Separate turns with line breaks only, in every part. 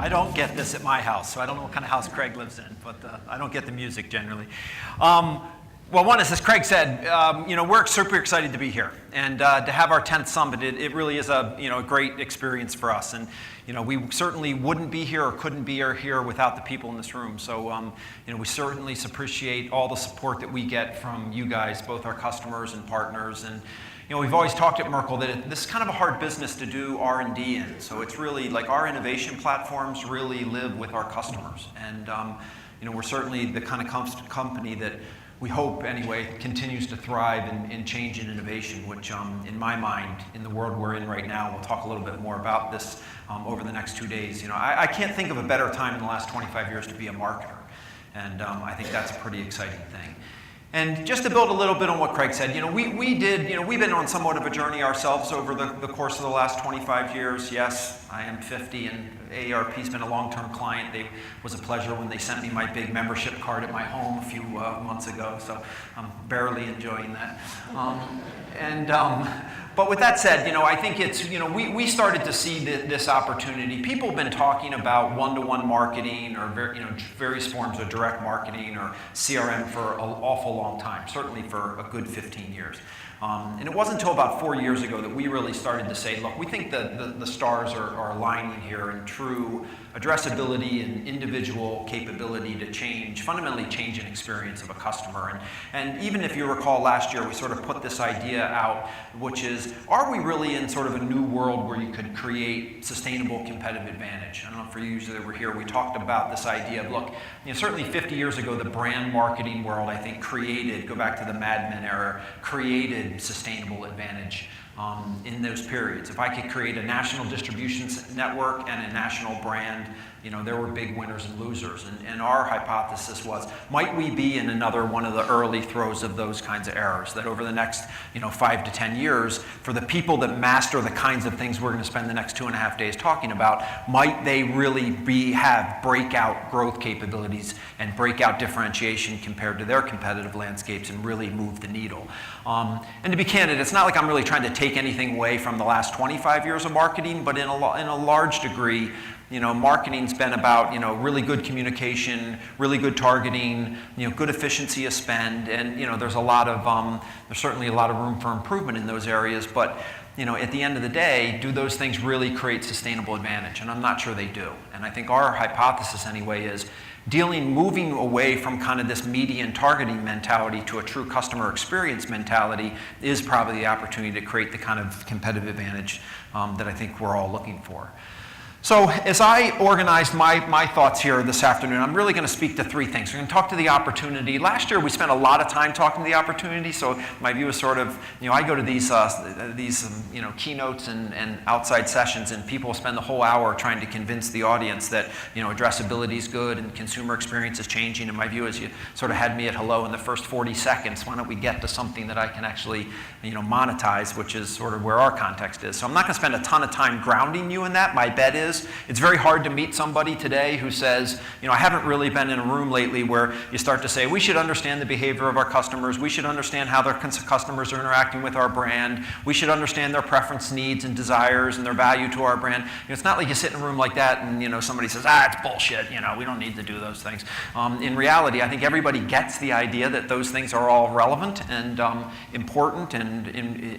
I don't get this at my house, so I don't know what kind of house Craig lives in, but I don't get the music generally. Well, one is, as Craig said, we're super excited to be here and to have our 10th summit. It really is a great experience for us, and we certainly wouldn't be here or couldn't be here without the people in this room. So we certainly appreciate all the support that we get from you guys, both our customers and partners. And we've always talked at Merkle that this is kind of a hard business to do R&D in. So it's really like our innovation platforms really live with our customers. And we're certainly the kind of company that we hope, anyway, continues to thrive in change and innovation, which in my mind, in the world we're in right now, we'll talk a little bit more about this over the next 2 days. I can't think of a better time in the last 25 years to be a marketer. And I think that's a pretty exciting thing. And just to build a little bit on what Craig said, we've been on somewhat of a journey ourselves over the course of the last 25 years. Yes, I am 50, and AARP's been a long-term client. It was a pleasure when they sent me my big membership card at my home a few months ago, so I'm barely enjoying that. But with that said, I think it's, we started to see this opportunity. People have been talking about one-to-one marketing or various forms of direct marketing or CRM for an awful long time, certainly for a good 15 years. And it wasn't until about 4 years ago that we really started to say, look, we think that the stars are aligning here in true addressability and individual capability to fundamentally change an experience of a customer. And even if you recall last year, we sort of put this idea out, which is, are we really in sort of a new world where you could create sustainable competitive advantage? I don't know, for you that were here, we talked about this idea of, look, certainly 50 years ago, the brand marketing world, I think, go back to the Mad Men era, created sustainable advantage in those periods. If I could create a national distribution network and a national brand, there were big winners and losers. And our hypothesis was, might we be in another one of the early throes of those kinds of errors, that over the next 5 to 10 years, for the people that master the kinds of things we're going to spend the next 2.5 days talking about, might they really have breakout growth capabilities and breakout differentiation compared to their competitive landscapes and really move the needle. And to be candid, it's not like I'm really trying to take anything away from the last 25 years of marketing, but in a large degree, marketing's been about, really good communication, really good targeting, good efficiency of spend, and, there's certainly a lot of room for improvement in those areas, but, at the end of the day, do those things really create sustainable advantage? And I'm not sure they do. And I think our hypothesis anyway is moving away from kind of this median targeting mentality to a true customer experience mentality is probably the opportunity to create the kind of competitive advantage that I think we're all looking for. So as I organized my thoughts here this afternoon, I'm really going to speak to 3 things. We're going to talk to the opportunity. Last year, we spent a lot of time talking to the opportunity, so my view is sort of, I go to these keynotes and outside sessions, and people spend the whole hour trying to convince the audience that, addressability is good and consumer experience is changing, and my view is you sort of had me at hello in the first 40 seconds. Why don't we get to something that I can actually, monetize, which is sort of where our context is. So I'm not going to spend a ton of time grounding you in that. My bet is it's very hard to meet somebody today who says, I haven't really been in a room lately where you start to say, we should understand the behavior of our customers, we should understand how their customers are interacting with our brand, we should understand their preference, needs, and desires, and their value to our brand. It's not like you sit in a room like that and somebody says, it's bullshit, we don't need to do those things. In reality, I think everybody gets the idea that those things are all relevant and important, and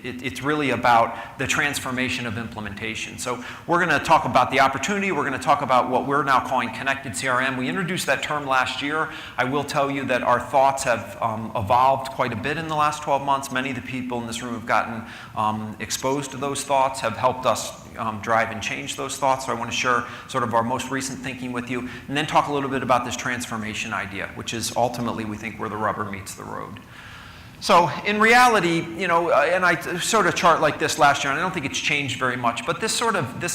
it's really about the transformation of implementation. So we're going to talk about the opportunity. We're going to talk about what we're now calling connected CRM. We introduced that term last year. I will tell you that our thoughts have evolved quite a bit in the last 12 months. Many of the people in this room have gotten exposed to those thoughts, have helped us drive and change those thoughts. So I want to share sort of our most recent thinking with you, and then talk a little bit about this transformation idea, which is ultimately, we think, where the rubber meets the road. So in reality, and I sort of chart like this last year, and I don't think it's changed very much, but this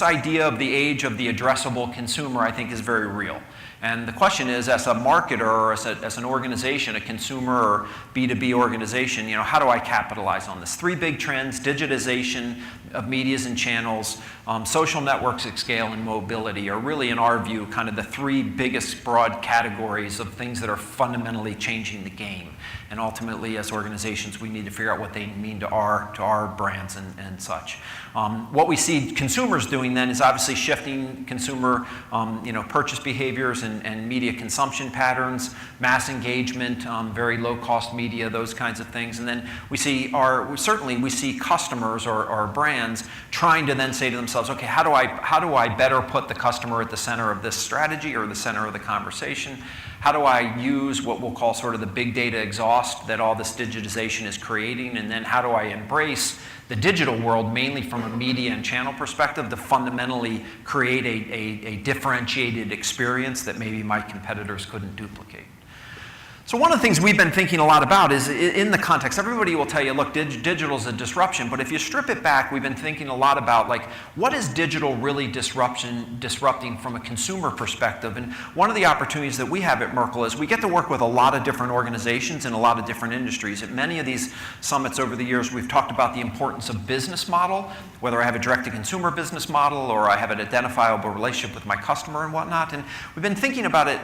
idea of the age of the addressable consumer, I think, is very real. And the question is, as a marketer or as an organization, a consumer or B2B organization, how do I capitalize on this? Three big trends: digitization of medias and channels, social networks at scale, and mobility are really, in our view, kind of the three biggest broad categories of things that are fundamentally changing the game. And ultimately, as organizations, we need to figure out what they mean to our brands and such. What we see consumers doing then is obviously shifting consumer purchase behaviors and media consumption patterns, mass engagement, very low-cost media, those kinds of things. And then we see customers or brands trying to then say to themselves, okay, how do I better put the customer at the center of this strategy or the center of the conversation? How do I use what we'll call sort of the big data exhaust that all this digitization is creating? And then how do I embrace the digital world, mainly from a media and channel perspective, to fundamentally create a differentiated experience that maybe my competitors couldn't duplicate? So one of the things we've been thinking a lot about is in the context, everybody will tell you, look, digital is a disruption, but if you strip it back, we've been thinking a lot about, like, what is digital really disrupting from a consumer perspective? And one of the opportunities that we have at Merkle is we get to work with a lot of different organizations in a lot of different industries. At many of these summits over the years, we've talked about the importance of business model, whether I have a direct-to-consumer business model or I have an identifiable relationship with my customer and whatnot. And we've been thinking about it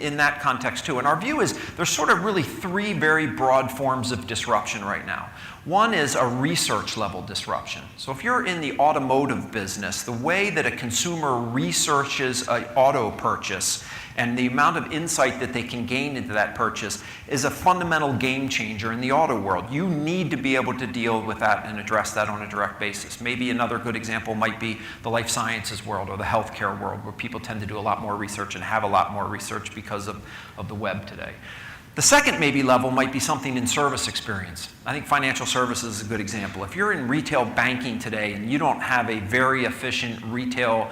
in that context too. And our view is there's sort of really three very broad forms of disruption right now. One is a research level disruption. So if you're in the automotive business, the way that a consumer researches an auto purchase and the amount of insight that they can gain into that purchase is a fundamental game changer in the auto world. You need to be able to deal with that and address that on a direct basis. Maybe another good example might be the life sciences world or the healthcare world, where people tend to do a lot more research and have a lot more research because of the web today. The second maybe level might be something in service experience. I think financial services is a good example. If you're in retail banking today and you don't have a very efficient retail,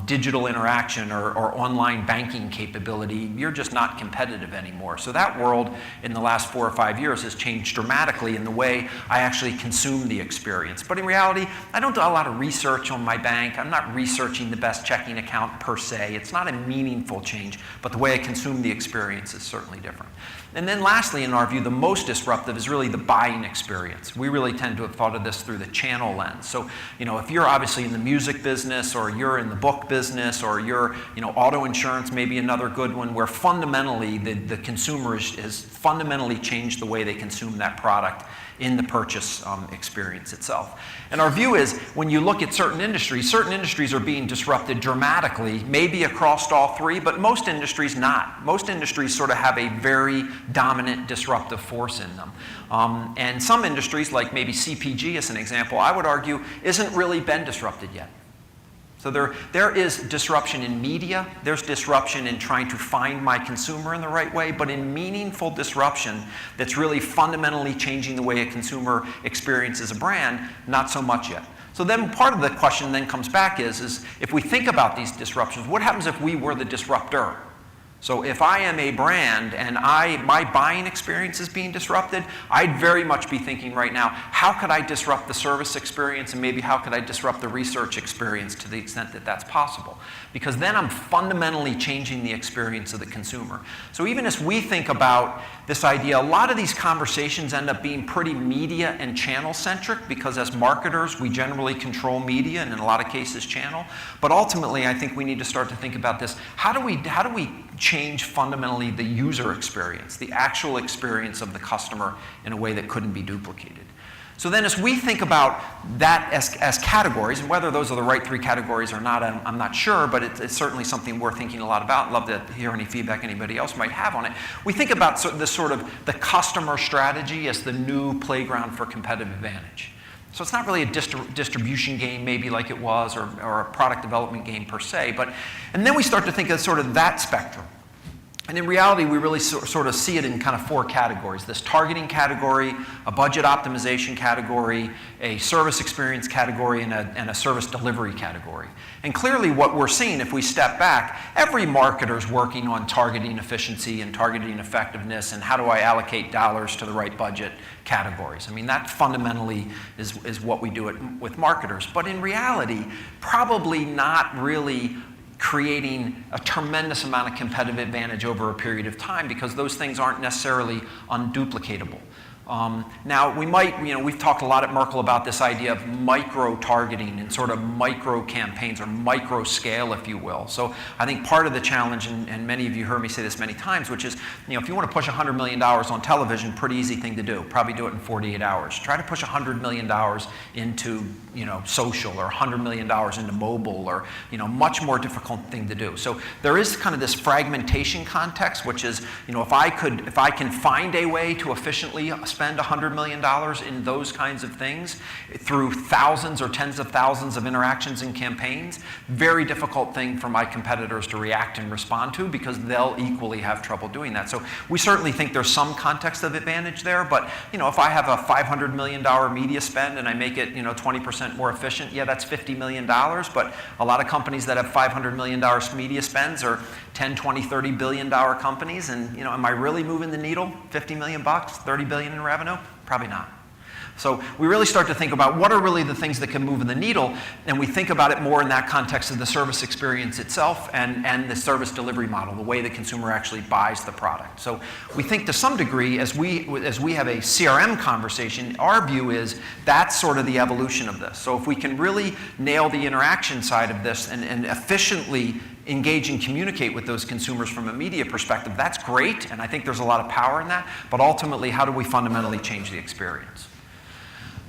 digital interaction or online banking capability, you're just not competitive anymore. So that world in the last 4 or 5 years has changed dramatically in the way I actually consume the experience. But in reality, I don't do a lot of research on my bank. I'm not researching the best checking account per se. It's not a meaningful change, but the way I consume the experience is certainly different. And then lastly, in our view, the most disruptive is really the buying experience. We really tend to have thought of this through the channel lens. So, if you're obviously in the music business or you're in the book business or you're, auto insurance may be another good one, where fundamentally the consumer has fundamentally changed the way they consume that product in the purchase experience itself. And our view is when you look at certain industries are being disrupted dramatically, maybe across all three, but most industries not. Most industries sort of have a very dominant disruptive force in them. And some industries, like maybe CPG as an example, I would argue isn't really been disrupted yet. So there is disruption in media, there's disruption in trying to find my consumer in the right way, but in meaningful disruption that's really fundamentally changing the way a consumer experiences a brand, not so much yet. So then part of the question then comes back is if we think about these disruptions, what happens if we were the disruptor? So if I am a brand and my buying experience is being disrupted, I'd very much be thinking right now, how could I disrupt the service experience and maybe how could I disrupt the research experience to the extent that that's possible? Because then I'm fundamentally changing the experience of the consumer. So even as we think about this idea, a lot of these conversations end up being pretty media and channel centric because as marketers, we generally control media and in a lot of cases channel. But ultimately, I think we need to start to think about this. How do we change fundamentally the user experience, the actual experience of the customer in a way that couldn't be duplicated? So then as we think about that as categories, and whether those are the right three categories or not, I'm not sure, but it's certainly something we're thinking a lot about. I'd love to hear any feedback anybody else might have on it. We think about the customer strategy as the new playground for competitive advantage. So it's not really a distribution game maybe like it was or a product development game per se, and then we start to think of sort of that spectrum. And in reality, we really sort of see it in kind of four categories: this targeting category, a budget optimization category, a service experience category, and a service delivery category. And clearly what we're seeing, if we step back, every marketer's working on targeting efficiency and targeting effectiveness and how do I allocate dollars to the right budget categories. I mean, that fundamentally is what we do with marketers. But in reality, probably not really creating a tremendous amount of competitive advantage over a period of time, because those things aren't necessarily unduplicatable. Now, we've talked a lot at Merkle about this idea of micro-targeting and sort of micro-campaigns, or micro-scale, if you will. So I think part of the challenge, and many of you heard me say this many times, which is, if you want to push $100 million on television, pretty easy thing to do. Probably do it in 48 hours. Try to push $100 million into, social, or $100 million into mobile, or, much more difficult thing to do. So there is kind of this fragmentation context, which is, if I can find a way to efficiently spend $100 million in those kinds of things through thousands or tens of thousands of interactions and campaigns, very difficult thing for my competitors to react and respond to, because they'll equally have trouble doing that. So we certainly think there's some context of advantage there, but if I have a $500 million media spend and I make it 20% more efficient, yeah, that's $50 million, but a lot of companies that have $500 million media spends are 10, 20, $30 billion companies, and am I really moving the needle? 50 million bucks, 30 billion in revenue? Probably not. So we really start to think about what are really the things that can move the needle, and we think about it more in that context of the service experience itself and the service delivery model, the way the consumer actually buys the product. So we think to some degree, as we have a CRM conversation, our view is that's sort of the evolution of this. So if we can really nail the interaction side of this and efficiently engage and communicate with those consumers from a media perspective, that's great, and I think there's a lot of power in that, but ultimately, how do we fundamentally change the experience?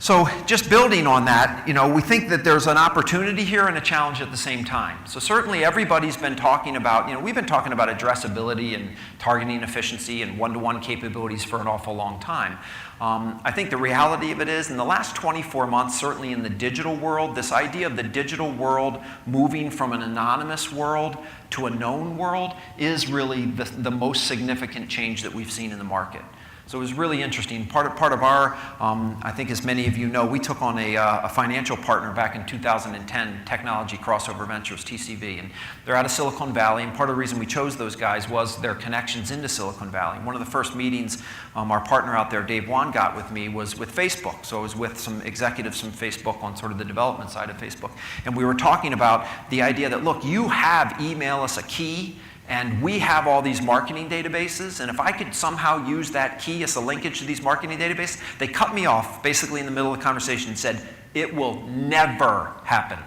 So just building on that, we think that there's an opportunity here and a challenge at the same time. So certainly everybody's been talking about, we've been talking about addressability and targeting efficiency and one-to-one capabilities for an awful long time. I think the reality of it is, in the last 24 months, certainly in the digital world, this idea of the digital world moving from an anonymous world to a known world is really the most significant change that we've seen in the market. So it was really interesting. Part of our, I think as many of you know, we took on a financial partner back in 2010, Technology Crossover Ventures, TCV, and they're out of Silicon Valley, and part of the reason we chose those guys was their connections into Silicon Valley. One of the first meetings our partner out there, Dave Wan, got with me was with Facebook. So I was with some executives from Facebook on sort of the development side of Facebook, and we were talking about the idea that, look, you have email us a key, and we have all these marketing databases, and if I could somehow use that key as a linkage to these marketing databases, they cut me off basically in the middle of the conversation and said, it will never happen.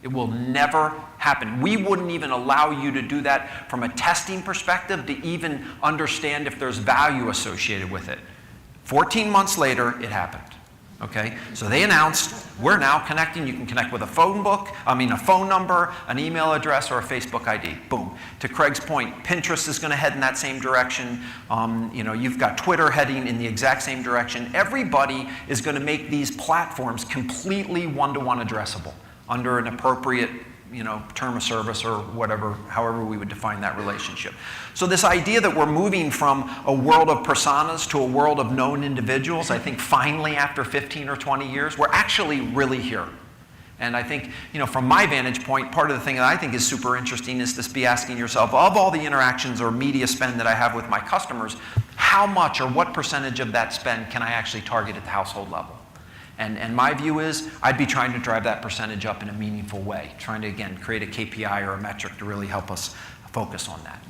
It will never happen. We wouldn't even allow you to do that from a testing perspective to even understand if there's value associated with it. 14 months later, it happened. Okay, so they announced, we're now connecting. You can connect with a phone number, an email address, or a Facebook ID. Boom. To Craig's point, Pinterest is going to head in that same direction. You've got Twitter heading in the exact same direction. Everybody is going to make these platforms completely one-to-one addressable under an appropriate term of service or whatever, however we would define that relationship. So this idea that we're moving from a world of personas to a world of known individuals, I think finally after 15 or 20 years, we're actually really here. And I think, from my vantage point, part of the thing that I think is super interesting is to be asking yourself, of all the interactions or media spend that I have with my customers, how much or what percentage of that spend can I actually target at the household level? And my view is I'd be trying to drive that percentage up in a meaningful way, trying to, again, create a KPI or a metric to really help us focus on that.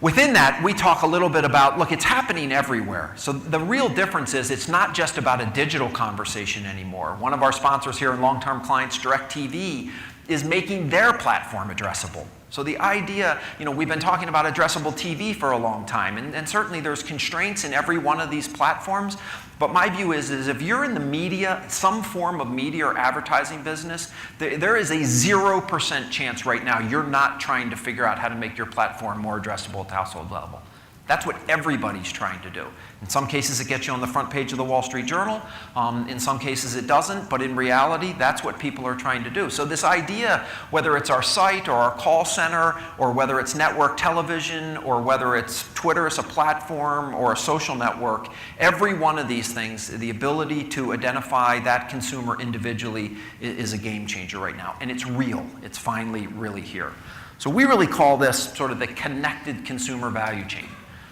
Within that, we talk a little bit about, look, it's happening everywhere. So the real difference is it's not just about a digital conversation anymore. One of our sponsors here and long-term clients, DirecTV, is making their platform addressable. So the idea, we've been talking about addressable TV for a long time, and certainly there's constraints in every one of these platforms, but my view is if you're in the media, some form of media or advertising business, there is a 0% chance right now you're not trying to figure out how to make your platform more addressable at the household level. That's what everybody's trying to do. In some cases, it gets you on the front page of the Wall Street Journal. In some cases, it doesn't. But in reality, that's what people are trying to do. So this idea, whether it's our site or our call center, or whether it's network television, or whether it's Twitter as a platform or a social network, every one of these things, the ability to identify that consumer individually is a game changer right now. And it's real. It's finally really here. So we really call this sort of the connected consumer value chain.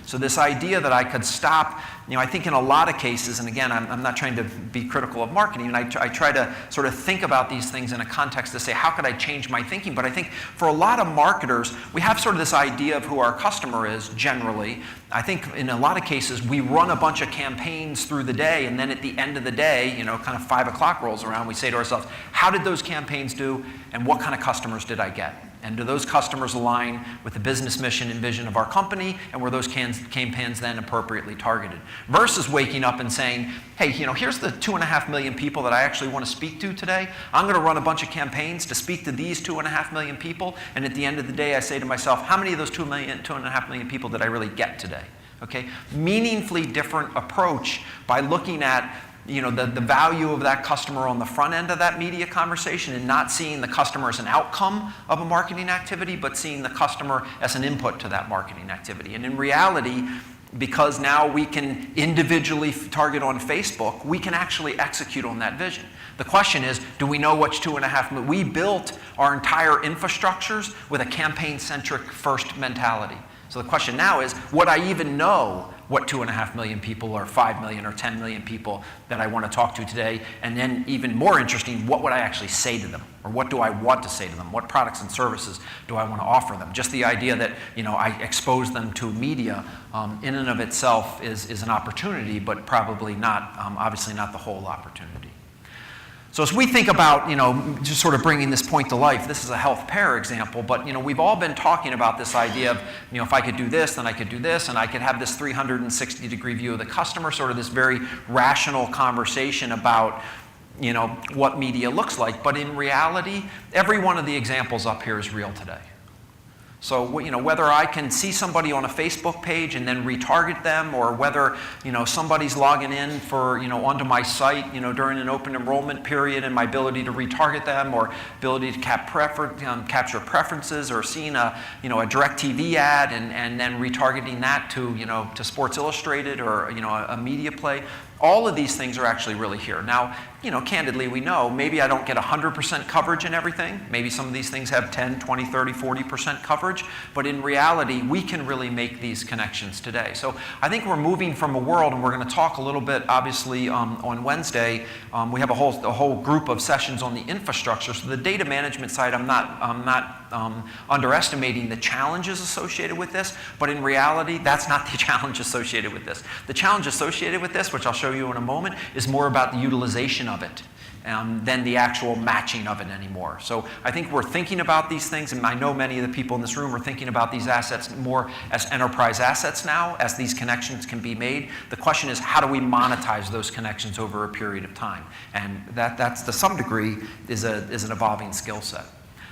So this idea that I could stop, I think in a lot of cases, and again, I'm not trying to be critical of marketing, and I try to sort of think about these things in a context to say, how could I change my thinking? But I think for a lot of marketers, we have sort of this idea of who our customer is generally. I think in a lot of cases, we run a bunch of campaigns through the day, and then at the end of the day, kind of 5 o'clock rolls around, we say to ourselves, how did those campaigns do, and what kind of customers did I get? And do those customers align with the business mission and vision of our company, and were those campaigns then appropriately targeted? Versus waking up and saying, hey, here's the 2.5 million people that I actually want to speak to today. I'm going to run a bunch of campaigns to speak to these 2.5 million people, and at the end of the day, I say to myself, how many of those 2.5 million people did I really get today? Okay? Meaningfully different approach by looking at the value of that customer on the front end of that media conversation, and not seeing the customer as an outcome of a marketing activity, but seeing the customer as an input to that marketing activity. And in reality, because now we can individually target on Facebook, we can actually execute on that vision. The question is, do we know which 2.5 million? We built our entire infrastructures with a campaign-centric first mentality. So the question now is, would I even know what 2.5 million people or 5 million or 10 million people that I want to talk to today? And then even more interesting, what would I actually say to them? Or what do I want to say to them? What products and services do I want to offer them? Just the idea that I expose them to media in and of itself is an opportunity, but probably not, obviously not the whole opportunity. So as we think about, just sort of bringing this point to life, this is a health pair example, but, we've all been talking about this idea of, if I could do this, then I could do this, and I could have this 360-degree view of the customer, sort of this very rational conversation about, what media looks like. But in reality, every one of the examples up here is real today. So, whether I can see somebody on a Facebook page and then retarget them, or whether, somebody's logging in for, onto my site, during an open enrollment period, and my ability to retarget them, or ability to capture preferences, or seeing a DirecTV ad and then retargeting that to Sports Illustrated or, a media play. All of these things are actually really here. Now, candidly, we know maybe I don't get 100% coverage in everything. Maybe some of these things have 10, 20, 30, 40% coverage. But in reality, we can really make these connections today. So I think we're moving from a world, and we're going to talk a little bit, obviously, on Wednesday. We have a whole group of sessions on the infrastructure. So the data management side, I'm not underestimating the challenges associated with this. But in reality, that's not the challenge associated with this. The challenge associated with this, which I'll show you in a moment, is more about the utilization of it than the actual matching of it anymore. So I think we're thinking about these things, and I know many of the people in this room are thinking about these assets more as enterprise assets now, as these connections can be made. The question is, how do we monetize those connections over a period of time? And that's to some degree is an evolving skill set.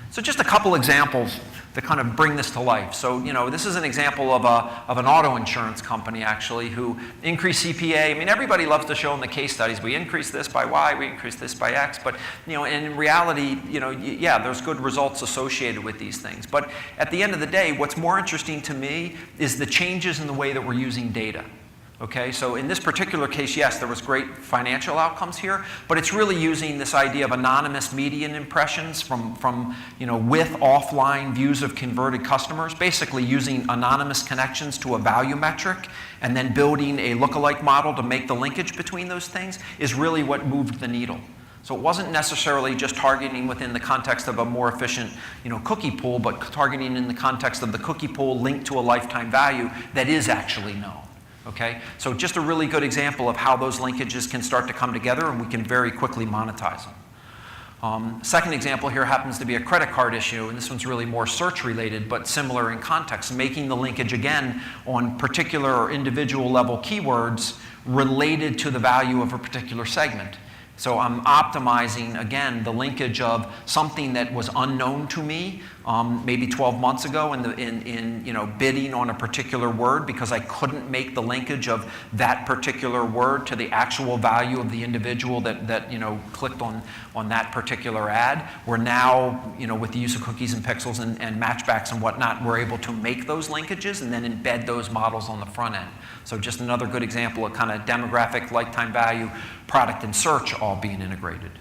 So just a couple examples to kind of bring this to life. So, this is an example of an auto insurance company, actually, who increased CPA. I mean, everybody loves to show in the case studies, we increased this by Y, we increased this by X. But, and in reality, yeah, there's good results associated with these things. But at the end of the day, what's more interesting to me is the changes in the way that we're using data. Okay, so in this particular case, yes, there was great financial outcomes here, but it's really using this idea of anonymous median impressions from with offline views of converted customers, basically using anonymous connections to a value metric, and then building a lookalike model to make the linkage between those things is really what moved the needle. So it wasn't necessarily just targeting within the context of a more efficient, cookie pool, but targeting in the context of the cookie pool linked to a lifetime value that is actually known. Okay, so just a really good example of how those linkages can start to come together, and we can very quickly monetize them. Second example here happens to be a credit card issue, and this one's really more search related, but similar in context, making the linkage again on particular or individual level keywords related to the value of a particular segment. So I'm optimizing, again, the linkage of something that was unknown to me maybe 12 months ago in bidding on a particular word, because I couldn't make the linkage of that particular word to the actual value of the individual that clicked on that particular ad. We're now, with the use of cookies and pixels and matchbacks and whatnot, we're able to make those linkages and then embed those models on the front end. So just another good example of kind of demographic, lifetime value, product, and search all being integrated.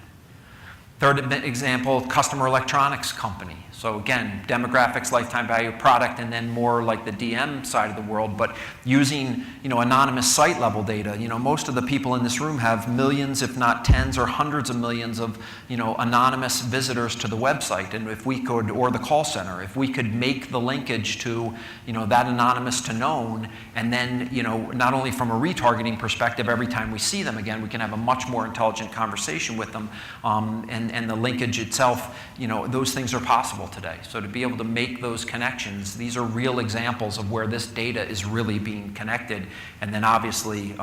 Third example, customer electronics company. So again, demographics, lifetime value, product, and then more like the DM side of the world, but using, anonymous site level data. Most of the people in this room have millions, if not tens or hundreds of millions of, anonymous visitors to the website. And if we could, or the call center, if we could make the linkage to, that anonymous to known, and then, not only from a retargeting perspective, every time we see them again, we can have a much more intelligent conversation with them, and the linkage itself, those things are possible today. So to be able to make those connections, these are real examples of where this data is really being connected, and then obviously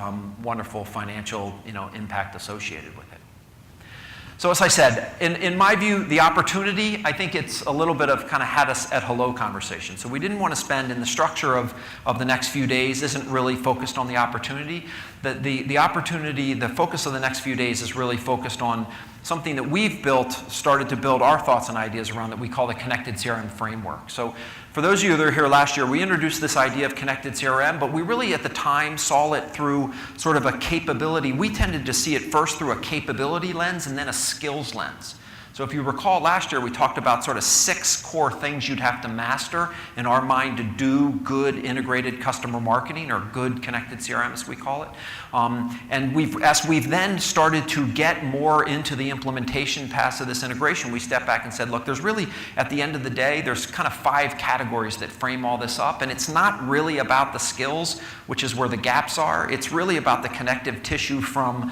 wonderful financial impact associated with it. So as I said, in my view, the opportunity, I think it's a little bit of kind of had us at hello conversation. So we didn't want to spend, in the structure of the next few days isn't really focused on the opportunity. The opportunity, the focus of the next few days is really focused on something that we've started to build our thoughts and ideas around that we call the Connected CRM framework. So for those of you that were here last year, we introduced this idea of Connected CRM, but we really at the time saw it through sort of a capability. We tended to see it first through a capability lens and then a skills lens. So if you recall last year, we talked about sort of 6 core things you'd have to master in our mind to do good integrated customer marketing, or good connected CRM as we call it. And as we've then started to get more into the implementation paths of this integration, we stepped back and said, look, there's really, at the end of the day, there's kind of 5 categories that frame all this up. And it's not really about the skills, which is where the gaps are. It's really about the connective tissue from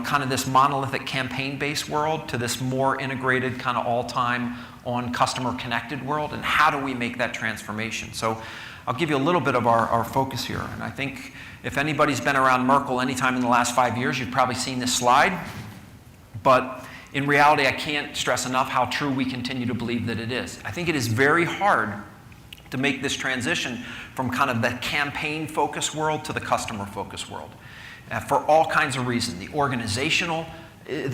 kind of this monolithic campaign-based world to this more integrated kind of all-time on customer connected world, and how do we make that transformation? So I'll give you a little bit of our focus here. And I think if anybody's been around Merkle anytime in the last 5 years, you've probably seen this slide. But in reality, I can't stress enough how true we continue to believe that it is. I think it is very hard to make this transition from kind of the campaign-focused world to the customer-focused world. For all kinds of reasons. The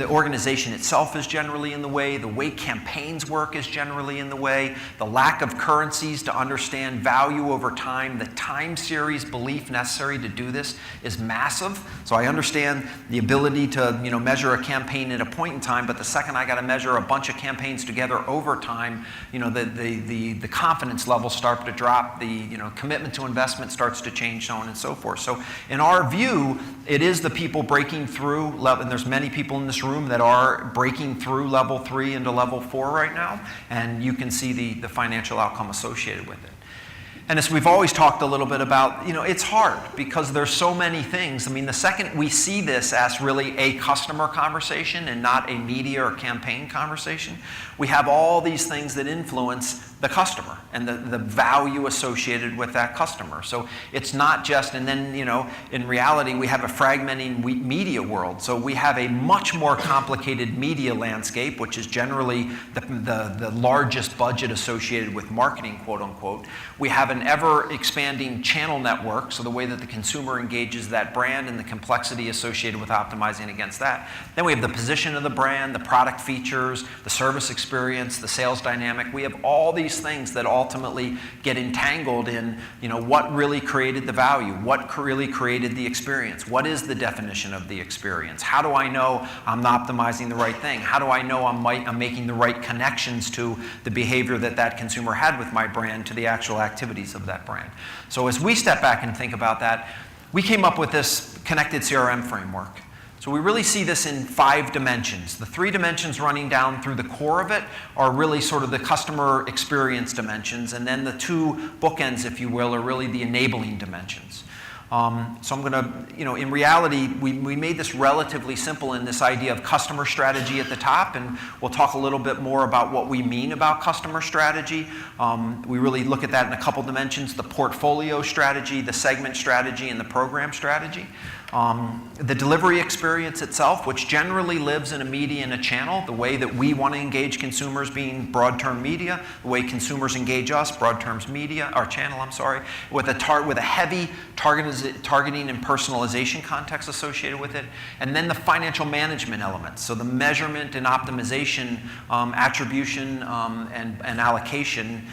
organization itself is generally in the way campaigns work is generally in the way, the lack of currencies to understand value over time, the time series belief necessary to do this is massive. So I understand the ability to measure a campaign at a point in time, but the second I got to measure a bunch of campaigns together over time, the confidence levels start to drop, the commitment to investment starts to change, so on and so forth. So in our view, it is the people breaking through, and there's many people in this room that are breaking through level 3 into level 4 right now, and you can see the financial outcome associated with it. And as we've always talked a little bit about, it's hard because there's so many things. I mean, the second we see this as really a customer conversation and not a media or campaign conversation, we have all these things that influence the customer and the value associated with that customer. So it's not just, and then, in reality, we have a fragmenting media world. So we have a much more complicated media landscape, which is generally the largest budget associated with marketing, quote unquote. We have an ever-expanding channel network, so the way that the consumer engages that brand and the complexity associated with optimizing against that. Then we have the position of the brand, the product features, the service experience, the sales dynamic. We have all these things that ultimately get entangled in, what really created the value, what really created the experience, what is the definition of the experience, how do I know I'm optimizing the right thing, how do I know I'm making the right connections to the behavior that consumer had with my brand to the actual activities of that brand. So as we step back and think about that, we came up with this connected CRM framework. So we really see this in 5 dimensions. The 3 dimensions running down through the core of it are really sort of the customer experience dimensions, and then the 2 bookends, if you will, are really the enabling dimensions. So I'm going to, in reality, we made this relatively simple in this idea of customer strategy at the top, and we'll talk a little bit more about what we mean about customer strategy. We really look at that in a couple dimensions: the portfolio strategy, the segment strategy, and the program strategy. The delivery experience itself, which generally lives in a media and a channel, the way that we want to engage consumers being broad term media, the way consumers engage us, broad terms media, our channel, with a heavy targeting and personalization context associated with it, and then the financial management elements, so the measurement and optimization, attribution and allocation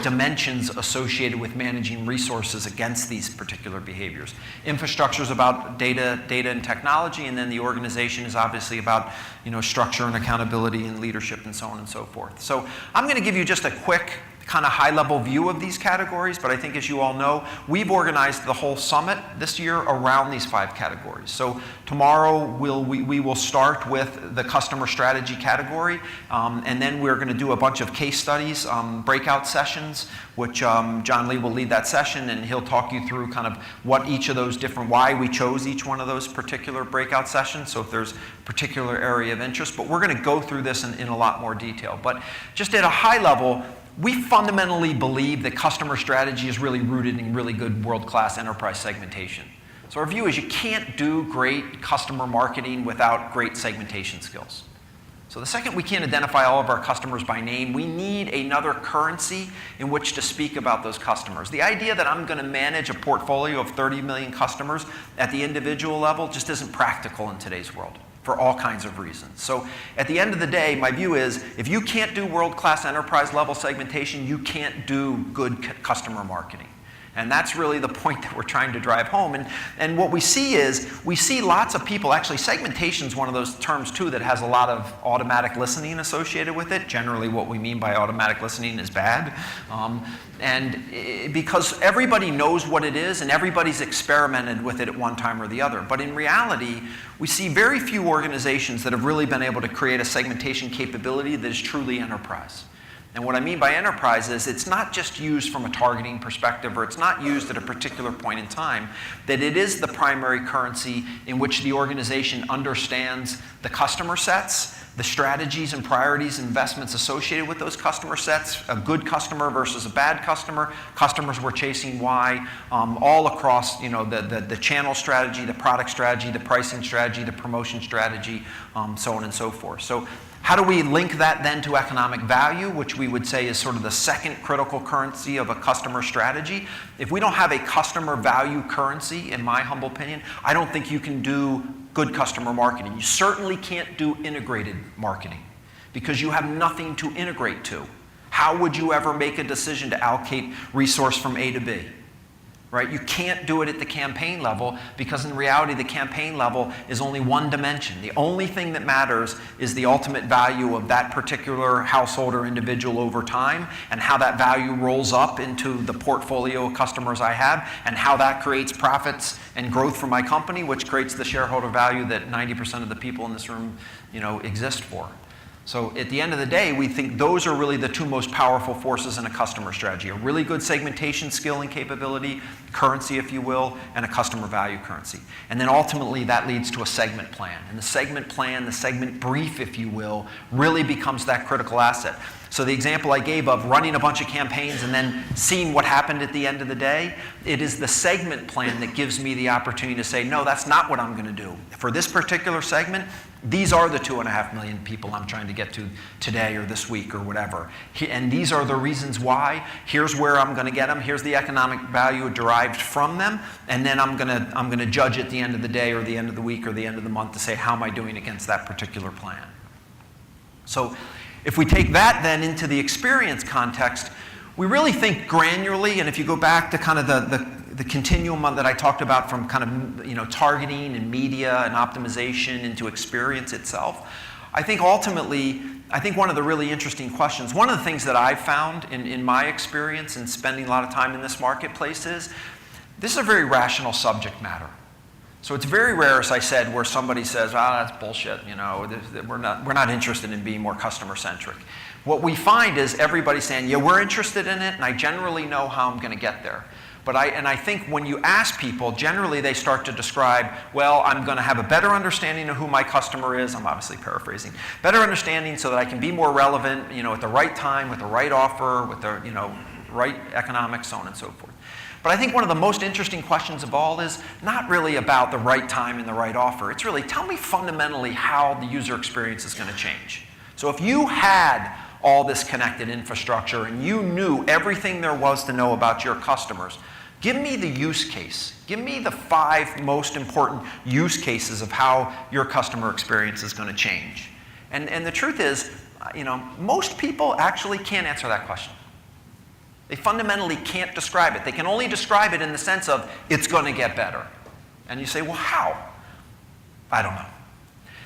dimensions associated with managing resources against these particular behaviors. Infrastructure is about about data and technology, and then the organization is obviously about, structure and accountability and leadership and so on and so forth. So I'm going to give you just a quick kind of high-level view of these categories, but I think, as you all know, we've organized the whole summit this year around these 5 categories. So tomorrow we will start with the customer strategy category, and then we're going to do a bunch of case studies, breakout sessions, which John Lee will lead that session, and he'll talk you through kind of what each of those why we chose each one of those particular breakout sessions, so if there's a particular area of interest. But we're going to go through this in a lot more detail. But just at a high level, we fundamentally believe that customer strategy is really rooted in really good world-class enterprise segmentation. So our view is you can't do great customer marketing without great segmentation skills. So the second we can't identify all of our customers by name, we need another currency in which to speak about those customers. The idea that I'm going to manage a portfolio of 30 million customers at the individual level just isn't practical in today's world, for all kinds of reasons. So at the end of the day, my view is if you can't do world-class enterprise level segmentation, you can't do good customer marketing. And that's really the point that we're trying to drive home. And what we see is, we see lots of people, actually segmentation is one of those terms too that has a lot of automatic listening associated with it. Generally what we mean by automatic listening is bad. Because everybody knows what it is and everybody's experimented with it at one time or the other. But in reality, we see very few organizations that have really been able to create a segmentation capability that is truly enterprise. And what I mean by enterprise is it's not just used from a targeting perspective, or it's not used at a particular point in time, that it is the primary currency in which the organization understands the customer sets, the strategies and priorities and investments associated with those customer sets, a good customer versus a bad customer, customers we're chasing why, all across the channel strategy, the product strategy, the pricing strategy, the promotion strategy, so on and so forth. So how do we link that then to economic value, which we would say is sort of the second critical currency of a customer strategy? If we don't have a customer value currency, in my humble opinion, I don't think you can do good customer marketing. You certainly can't do integrated marketing because you have nothing to integrate to. How would you ever make a decision to allocate resource from A to B? Right? You can't do it at the campaign level because in reality the campaign level is only one dimension. The only thing that matters is the ultimate value of that particular household or individual over time, and how that value rolls up into the portfolio of customers I have, and how that creates profits and growth for my company, which creates the shareholder value that 90% of the people in this room exist for. So at the end of the day, we think those are really the 2 most powerful forces in a customer strategy: a really good segmentation skill and capability, currency if you will, and a customer value currency. And then ultimately that leads to a segment plan. And the segment plan, the segment brief if you will, really becomes that critical asset. So the example I gave of running a bunch of campaigns and then seeing what happened at the end of the day, it is the segment plan that gives me the opportunity to say, no, that's not what I'm going to do. For this particular segment, these are the 2.5 million people I'm trying to get to today or this week or whatever. And these are the reasons why. Here's where I'm going to get them. Here's the economic value derived from them. And then I'm going to judge at the end of the day or the end of the week or the end of the month to say, how am I doing against that particular plan? So if we take that then into the experience context, we really think granularly, and if you go back to kind of the continuum that I talked about from kind of targeting and media and optimization into experience itself, I think ultimately, one of the really interesting questions, one of the things that I've found in my experience and spending a lot of time in this marketplace is, this is a very rational subject matter. So it's very rare, as I said, where somebody says, that's bullshit, we're not interested in being more customer-centric. What we find is everybody saying, yeah, we're interested in it, and I generally know how I'm going to get there. But I think when you ask people, generally they start to describe, well, I'm going to have a better understanding of who my customer is. I'm obviously paraphrasing. Better understanding so that I can be more relevant, at the right time, with the right offer, with the, right economics, so on and so forth. But I think one of the most interesting questions of all is not really about the right time and the right offer. It's really, tell me fundamentally how the user experience is going to change. So if you had all this connected infrastructure and you knew everything there was to know about your customers, give me the use case. Give me the 5 most important use cases of how your customer experience is going to change. And the truth is, most people actually can't answer that question. They fundamentally can't describe it. They can only describe it in the sense of, it's going to get better. And you say, well, how? I don't know.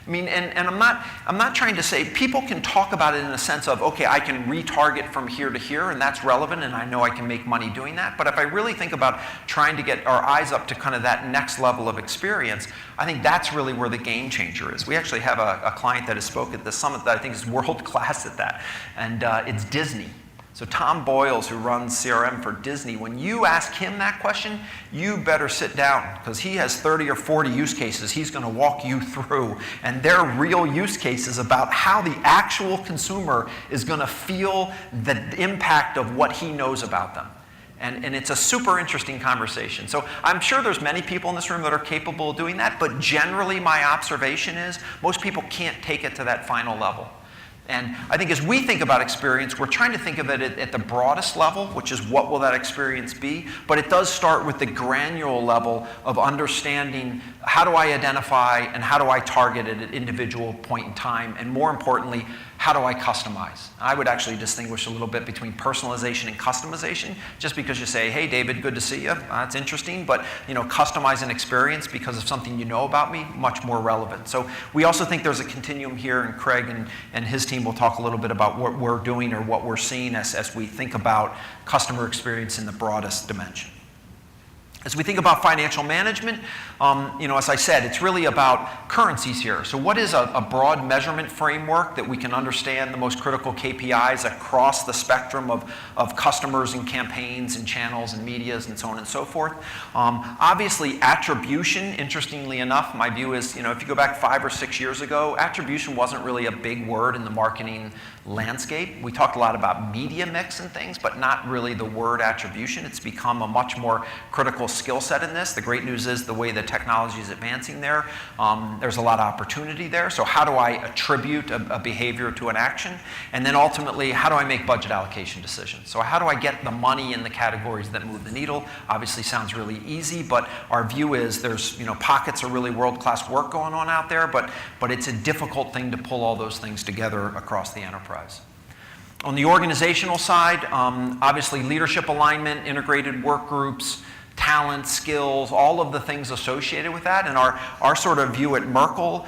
I mean, and I'm not trying to say, people can talk about it in a sense of, okay, I can retarget from here to here, and that's relevant, and I know I can make money doing that. But if I really think about trying to get our eyes up to kind of that next level of experience, I think that's really where the game changer is. We actually have a client that has spoke at the summit that I think is world class at that, and it's Disney. So Tom Boyles, who runs CRM for Disney, when you ask him that question, you better sit down, because he has 30 or 40 use cases he's going to walk you through, and they're real use cases about how the actual consumer is going to feel the impact of what he knows about them. And it's a super interesting conversation. So I'm sure there's many people in this room that are capable of doing that, but generally my observation is most people can't take it to that final level. And I think as we think about experience, we're trying to think of it at the broadest level, which is what will that experience be, but it does start with the granular level of understanding how do I identify and how do I target at an individual point in time, and more importantly, how do I customize? I would actually distinguish a little bit between personalization and customization, just because you say, hey, David, good to see you. That's interesting, but customize an experience because of something you know about me, much more relevant. So we also think there's a continuum here, and Craig and his team will talk a little bit about what we're doing or what we're seeing as we think about customer experience in the broadest dimension. As we think about financial management, as I said, it's really about currencies here. So what is a broad measurement framework that we can understand the most critical KPIs across the spectrum of customers and campaigns and channels and medias and so on and so forth? Obviously, attribution, interestingly enough, my view is, if you go back 5 or 6 years ago, attribution wasn't really a big word in the marketing landscape. We talked a lot about media mix and things, but not really the word attribution. It's become a much more critical skill set in this. The great news is the way the technology is advancing there, there's a lot of opportunity there. So how do I attribute a behavior to an action? And then ultimately, how do I make budget allocation decisions? So how do I get the money in the categories that move the needle? Obviously sounds really easy, but our view is there's pockets of really world-class work going on out there, but it's a difficult thing to pull all those things together across the enterprise. On the organizational side, obviously leadership alignment, integrated work groups, talent, skills, all of the things associated with that. And our sort of view at Merkle,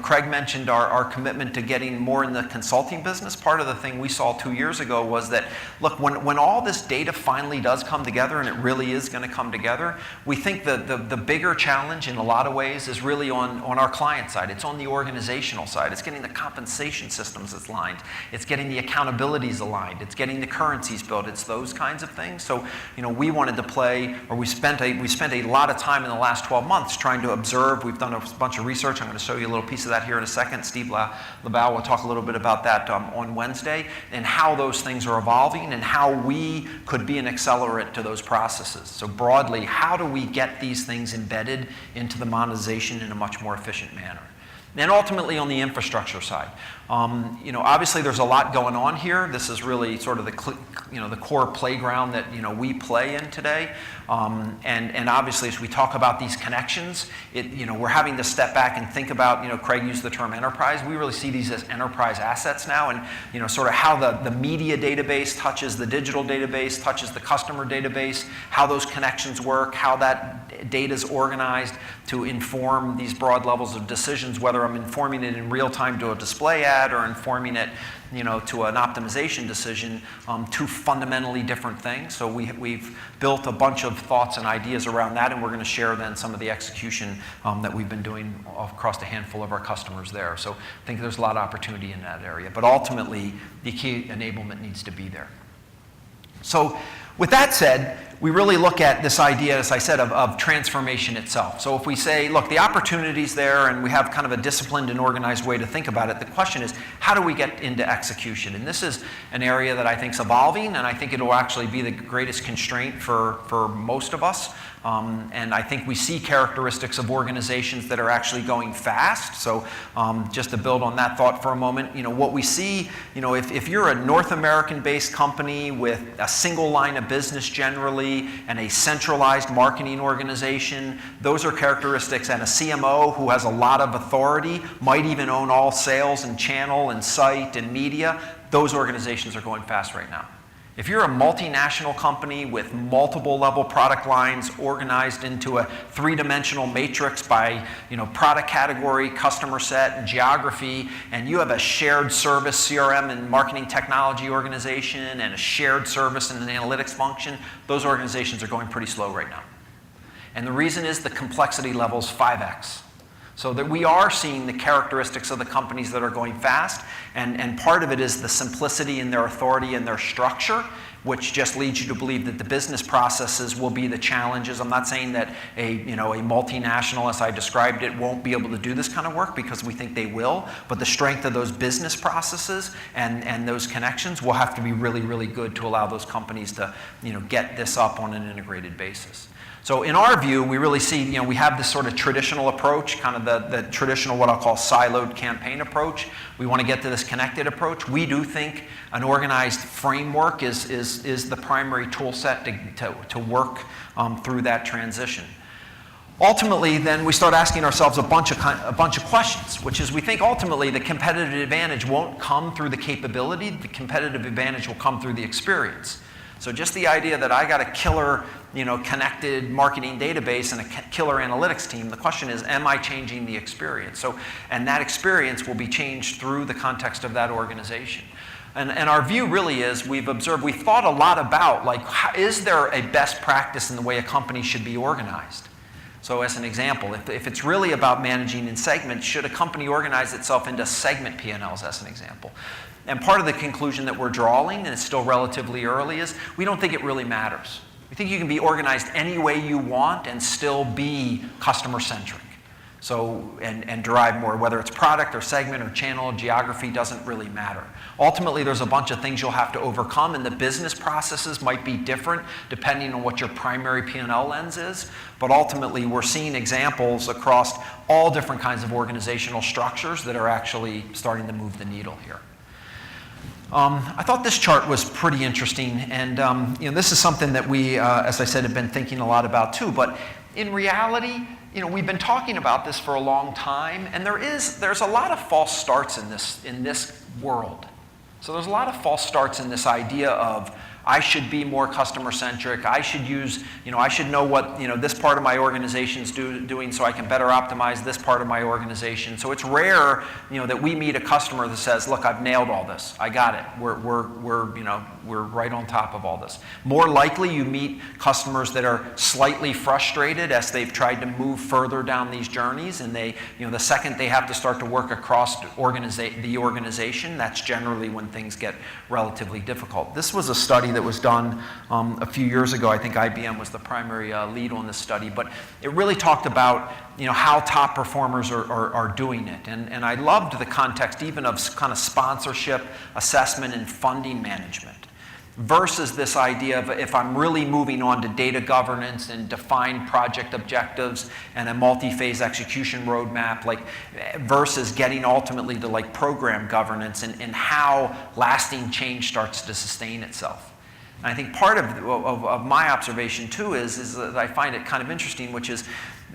Craig mentioned our commitment to getting more in the consulting business. Part of the thing we saw 2 years ago was that, look, when all this data finally does come together, and it really is going to come together, we think the bigger challenge in a lot of ways is really on our client side. It's on the organizational side. It's getting the compensation systems aligned. It's getting the accountabilities aligned. It's getting the currencies built. It's those kinds of things. So, we wanted to play, or we spent a lot of time in the last 12 months trying to observe. We've done a bunch of research. I'm going to show you a little piece of that here in a second. Steve LaBelle will talk a little bit about that on Wednesday, and how those things are evolving and how we could be an accelerant to those processes. So broadly, how do we get these things embedded into the monetization in a much more efficient manner? And ultimately on the infrastructure side, obviously there's a lot going on here. This is really sort of the core playground that we play in today. And obviously as we talk about these connections, we're having to step back and think about, Craig used the term enterprise. We really see these as enterprise assets now, and sort of how the media database touches the digital database, touches the customer database, how those connections work, how that data is organized to inform these broad levels of decisions, whether I'm informing it in real time to a display ad or informing it to an optimization decision, two fundamentally different things. So we've built a bunch of thoughts and ideas around that, and we're going to share then some of the execution that we've been doing across a handful of our customers there. So I think there's a lot of opportunity in that area. But ultimately, the key enablement needs to be there. So with that said, we really look at this idea, as I said, of transformation itself. So if we say, look, the opportunity's there and we have kind of a disciplined and organized way to think about it, the question is, how do we get into execution? And this is an area that I think is evolving, and I think it will actually be the greatest constraint for most of us. And I think we see characteristics of organizations that are actually going fast. So just to build on that thought for a moment, what we see, if you're a North American-based company with a single line of business generally and a centralized marketing organization, those are characteristics. And a CMO who has a lot of authority, might even own all sales and channel and site and media, those organizations are going fast right now. If you're a multinational company with multiple level product lines organized into a three-dimensional matrix by product category, customer set, and geography, and you have a shared service CRM and marketing technology organization and a shared service and an analytics function, those organizations are going pretty slow right now. And the reason is the complexity level's 5x. So that we are seeing the characteristics of the companies that are going fast, and part of it is the simplicity in their authority and their structure, which just leads you to believe that the business processes will be the challenges. I'm not saying that a multinational, as I described it, won't be able to do this kind of work, because we think they will, but the strength of those business processes and those connections will have to be really, really good to allow those companies to get this up on an integrated basis. So in our view, we really see, we have this sort of traditional approach, kind of the traditional, what I'll call siloed campaign approach. We want to get to this connected approach. We do think an organized framework is the primary tool set to work through that transition. Ultimately, then we start asking ourselves a bunch of questions, which is we think ultimately the competitive advantage won't come through the capability. The competitive advantage will come through the experience. So just the idea that I got a killer, connected marketing database and a killer analytics team, the question is, am I changing the experience? And that experience will be changed through the context of that organization. And our view really is, we've thought a lot about, is there a best practice in the way a company should be organized? So as an example, if it's really about managing in segments, should a company organize itself into segment P&Ls, as an example? And part of the conclusion that we're drawing, and it's still relatively early, is we don't think it really matters. We think you can be organized any way you want and still be customer-centric. So, and derive more, whether it's product or segment or channel, geography, doesn't really matter. Ultimately, there's a bunch of things you'll have to overcome, and the business processes might be different depending on what your primary P&L lens is. But ultimately, we're seeing examples across all different kinds of organizational structures that are actually starting to move the needle here. I thought this chart was pretty interesting, and this is something that we, as I said, have been thinking a lot about too. But in reality, we've been talking about this for a long time, and there's a lot of false starts in this world. So there's a lot of false starts in this idea of, I should be more customer-centric. I should I should know what this part of my organization's doing, so I can better optimize this part of my organization. So it's rare, that we meet a customer that says, "Look, I've nailed all this. I got it. We're right on top of all this." More likely, you meet customers that are slightly frustrated as they've tried to move further down these journeys, and they, the second they have to start to work across the organization, that's generally when things get relatively difficult. This was a study that was done a few years ago. I think IBM was the primary lead on this study, but it really talked about how top performers are doing it. And I loved the context even of kind of sponsorship, assessment, and funding management, versus this idea of, if I'm really moving on to data governance and defined project objectives and a multi-phase execution roadmap, versus getting ultimately to program governance and how lasting change starts to sustain itself. And I think part of my observation too is that I find it kind of interesting, which is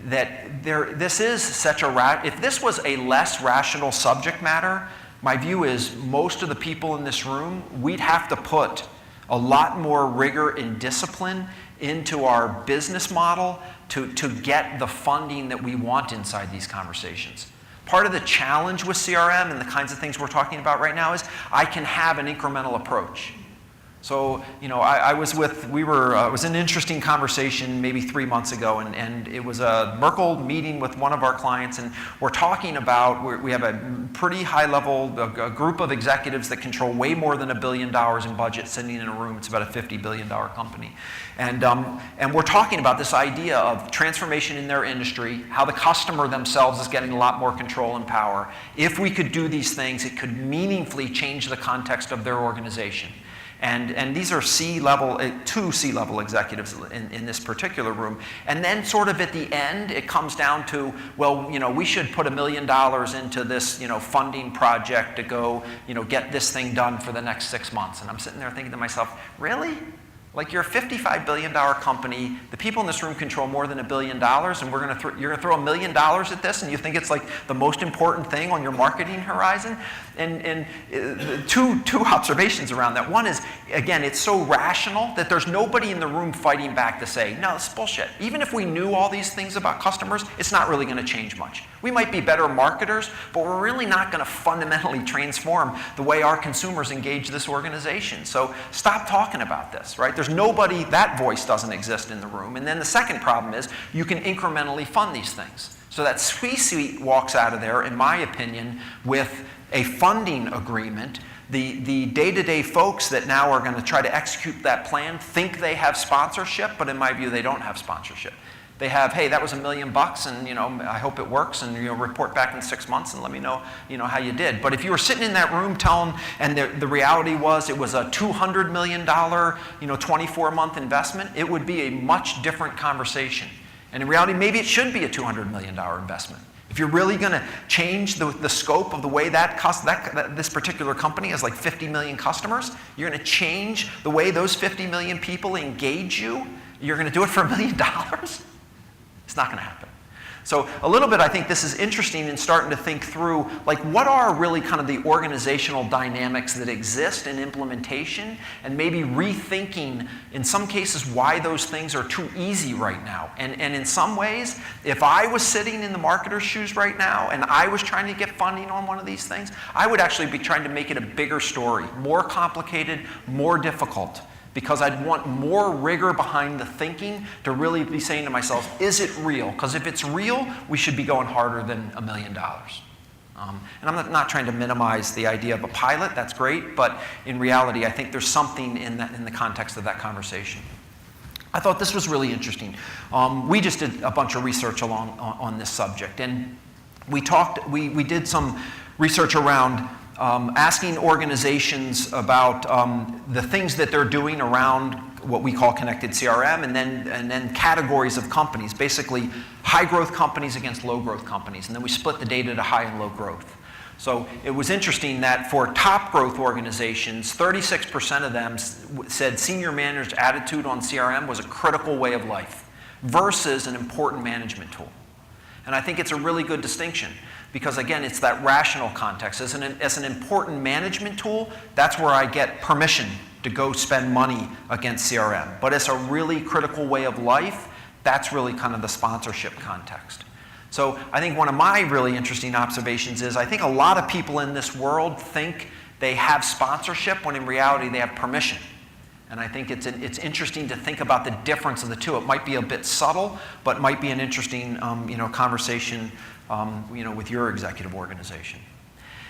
that this is such if this was a less rational subject matter, my view is most of the people in this room, we'd have to put a lot more rigor and discipline into our business model to get the funding that we want inside these conversations. Part of the challenge with CRM and the kinds of things we're talking about right now is I can have an incremental approach. So, I was in an interesting conversation maybe 3 months ago, and it was a Merkle meeting with one of our clients, and we're talking about, we have a pretty high level, a group of executives that control way more than $1 billion in budget sitting in a room. It's about a $50 billion company. And we're talking about this idea of transformation in their industry, how the customer themselves is getting a lot more control and power. If we could do these things, it could meaningfully change the context of their organization. And these are two C-level executives in this particular room. And then sort of at the end, it comes down to, well, we should put $1 million into this, funding project to go, get this thing done for the next 6 months. And I'm sitting there thinking to myself, really? Like, you're a $55 billion company. The people in this room control more than $1 billion, and you're going to throw $1 million at this, and you think it's like the most important thing on your marketing horizon? And two observations around that. One is, again, it's so rational that there's nobody in the room fighting back to say, no, this is bullshit. Even if we knew all these things about customers, it's not really going to change much. We might be better marketers, but we're really not going to fundamentally transform the way our consumers engage this organization. So stop talking about this, right? There's nobody, that voice doesn't exist in the room. And then the second problem is you can incrementally fund these things. So that C-suite walks out of there, in my opinion, with a funding agreement. The day-to-day folks that now are going to try to execute that plan think they have sponsorship, but in my view, they don't have sponsorship. They have, hey, that was $1 million, and I hope it works, and report back in 6 months and let me know, how you did. But if you were sitting in that room telling, and the reality was it was a $200 million, 24-month investment, it would be a much different conversation. And in reality, maybe it should be a $200 million investment. If you're really going to change the scope of the way this particular company has like 50 million customers, you're going to change the way those 50 million people engage you, you're going to do it for $1 million? It's not going to happen. So a little bit, I think this is interesting in starting to think through, like, what are really kind of the organizational dynamics that exist in implementation, and maybe rethinking, in some cases, why those things are too easy right now. And in some ways, if I was sitting in the marketer's shoes right now, and I was trying to get funding on one of these things, I would actually be trying to make it a bigger story, more complicated, more difficult. Because I'd want more rigor behind the thinking to really be saying to myself, is it real? Because if it's real, we should be going harder than $1 million. And I'm not trying to minimize the idea of a pilot, that's great, but in reality, I think there's something in the context of that conversation. I thought this was really interesting. We just did a bunch of research on this subject, and we did some research around asking organizations about the things that they're doing around what we call connected CRM, and then categories of companies, basically high growth companies against low growth companies. And then we split the data to high and low growth. So it was interesting that for top growth organizations, 36% of them said senior managers' attitude on CRM was a critical way of life versus an important management tool. And I think it's a really good distinction. Because again, it's that rational context. As an important management tool, that's where I get permission to go spend money against CRM. But as a really critical way of life, that's really kind of the sponsorship context. So I think one of my really interesting observations is I think a lot of people in this world think they have sponsorship when in reality they have permission. And I think it's interesting to think about the difference of the two. It might be a bit subtle, but might be an interesting conversation with your executive organization.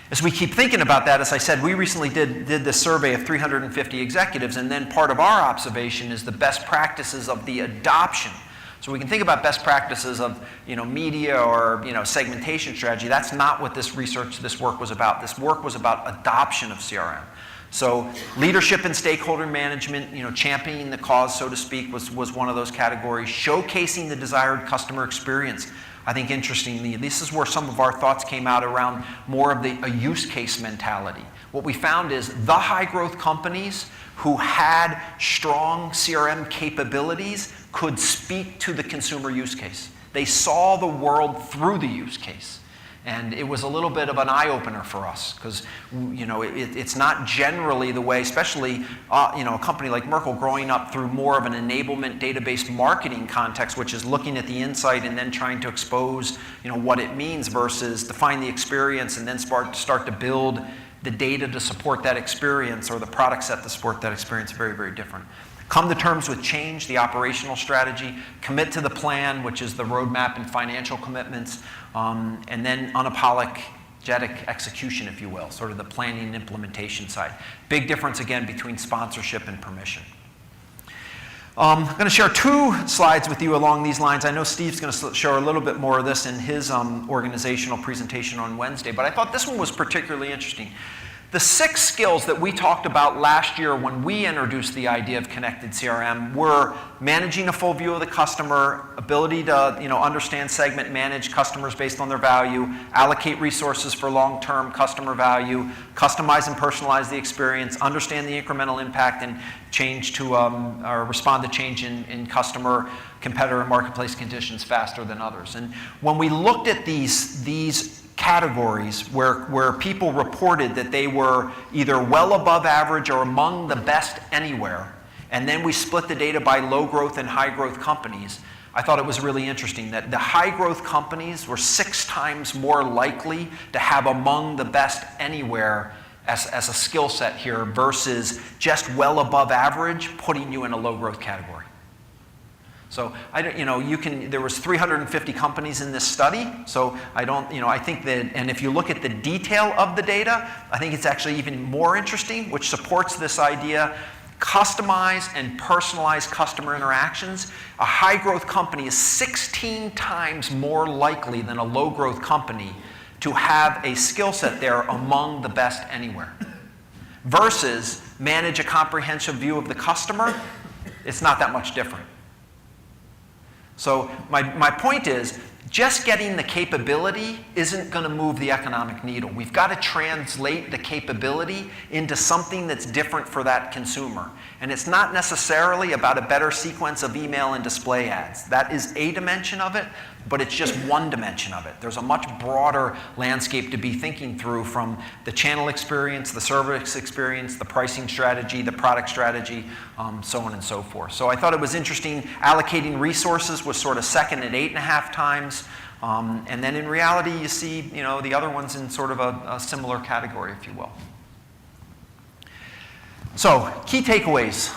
As we keep thinking about that, as I said, we recently did this survey of 350 executives, and then part of our observation is the best practices of the adoption. So we can think about best practices of media or segmentation strategy. That's not what this work was about. This work was about adoption of CRM. So leadership and stakeholder management, championing the cause, so to speak, was one of those categories. Showcasing the desired customer experience. I think interestingly, this is where some of our thoughts came out around more of a use case mentality. What we found is the high growth companies who had strong CRM capabilities could speak to the consumer use case. They saw the world through the use case. And it was a little bit of an eye-opener for us because, it's not generally the way, especially, a company like Merkle growing up through more of an enablement database marketing context, which is looking at the insight and then trying to expose, what it means versus define the experience and then start to build the data to support that experience or the product set to support that experience. Very, very different. Come to terms with change, the operational strategy, commit to the plan, which is the roadmap and financial commitments, and then unapologetic execution, if you will, sort of the planning and implementation side. Big difference, again, between sponsorship and permission. I'm going to share two slides with you along these lines. I know Steve's going to share a little bit more of this in his organizational presentation on Wednesday, but I thought this one was particularly interesting. The 6 skills that we talked about last year when we introduced the idea of connected CRM were managing a full view of the customer, ability to understand, segment, manage customers based on their value, allocate resources for long-term customer value, customize and personalize the experience, understand the incremental impact and change to or respond to change in customer, competitor, and marketplace conditions faster than others. And when we looked at these categories where people reported that they were either well above average or among the best anywhere, and then we split the data by low growth and high growth companies, I thought it was really interesting that the high growth companies were 6 times more likely to have among the best anywhere as a skill set here versus just well above average putting you in a low growth category. So there was 350 companies in this study. So I think that, and if you look at the detail of the data, I think it's actually even more interesting, which supports this idea. Customize and personalize customer interactions. A high growth company is 16 times more likely than a low growth company to have a skill set there among the best anywhere. Versus manage a comprehensive view of the customer, it's not that much different. So my point is, just getting the capability isn't going to move the economic needle. We've got to translate the capability into something that's different for that consumer. And it's not necessarily about a better sequence of email and display ads. That is a dimension of it, but it's just one dimension of it. There's a much broader landscape to be thinking through, from the channel experience, the service experience, the pricing strategy, the product strategy, so on and so forth. So I thought it was interesting. Allocating resources was sort of second at 8.5 times. And then in reality, you see the other ones in sort of a similar category, if you will. So key takeaways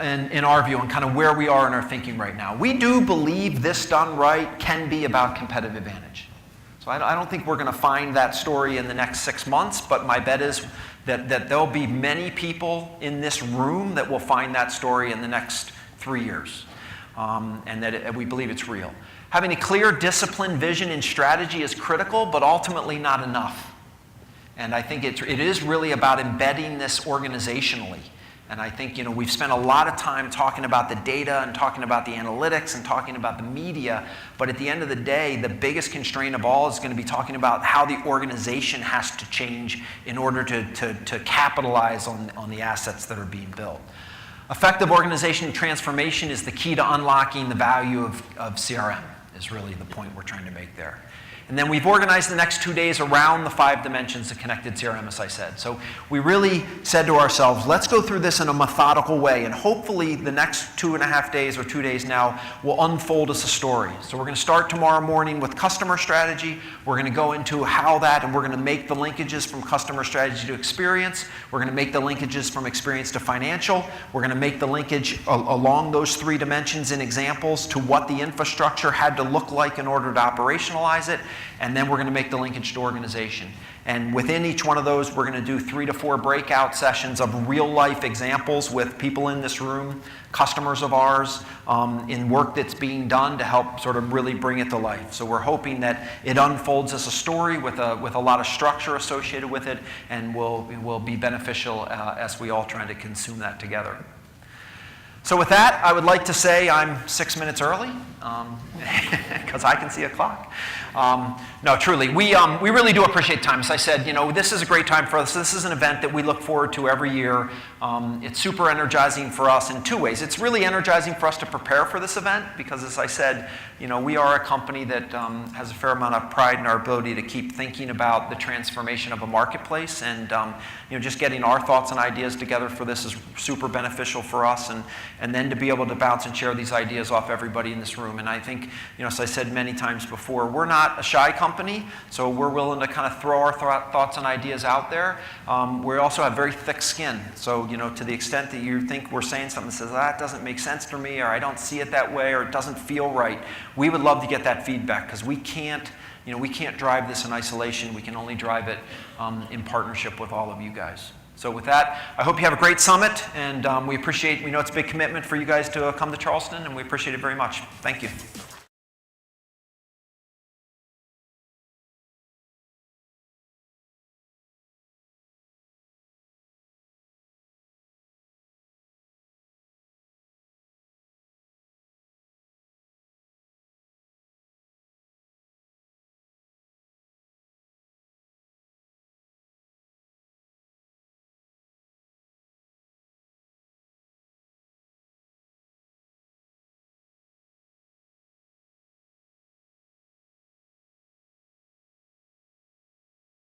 in our view and kind of where we are in our thinking right now. We do believe this done right can be about competitive advantage. So I don't think we're going to find that story in the next 6 months, but my bet is that there'll be many people in this room that will find that story in the next 3 years, and that we believe it's real. Having a clear, disciplined vision and strategy is critical, but ultimately not enough. And I think it is really about embedding this organizationally. And I think we've spent a lot of time talking about the data and talking about the analytics and talking about the media, but at the end of the day, the biggest constraint of all is going to be talking about how the organization has to change in order to capitalize on the assets that are being built. Effective organization transformation is the key to unlocking the value of CRM, is really the point we're trying to make there. And then we've organized the next 2 days around the 5 dimensions of connected CRM, as I said. So we really said to ourselves, let's go through this in a methodical way, and hopefully the next 2.5 days or 2 days now will unfold us a story. So we're going to start tomorrow morning with customer strategy. We're going to go into how that, and we're going to make the linkages from customer strategy to experience. We're going to make the linkages from experience to financial. We're going to make the linkage along those 3 dimensions in examples to what the infrastructure had to look like in order to operationalize it. And then we're going to make the linkage to organization. And within each one of those, we're going to do 3 to 4 breakout sessions of real-life examples with people in this room, customers of ours, in work that's being done to help sort of really bring it to life. So we're hoping that it unfolds as a story with a lot of structure associated with it, and will be beneficial as we all try to consume that together. So with that, I would like to say I'm 6 minutes early, because I can see a clock. No, truly, we really do appreciate time. As I said, this is a great time for us. This is an event that we look forward to every year. It's super energizing for us in 2 ways. It's really energizing for us to prepare for this event because, as I said, we are a company that has a fair amount of pride in our ability to keep thinking about the transformation of a marketplace, and just getting our thoughts and ideas together for this is super beneficial for us, and then to be able to bounce and share these ideas off everybody in this room. And I think, as I said many times before, we're not a shy company, so we're willing to kind of throw our thoughts and ideas out there. We also have very thick skin, so to the extent that you think we're saying something that says, that doesn't make sense to me, or I don't see it that way, or it doesn't feel right, we would love to get that feedback, because we can't drive this in isolation. We can only drive it in partnership with all of you guys. So with that, I hope you have a great summit, and we know it's a big commitment for you guys to come to Charleston, and we appreciate it very much. Thank you.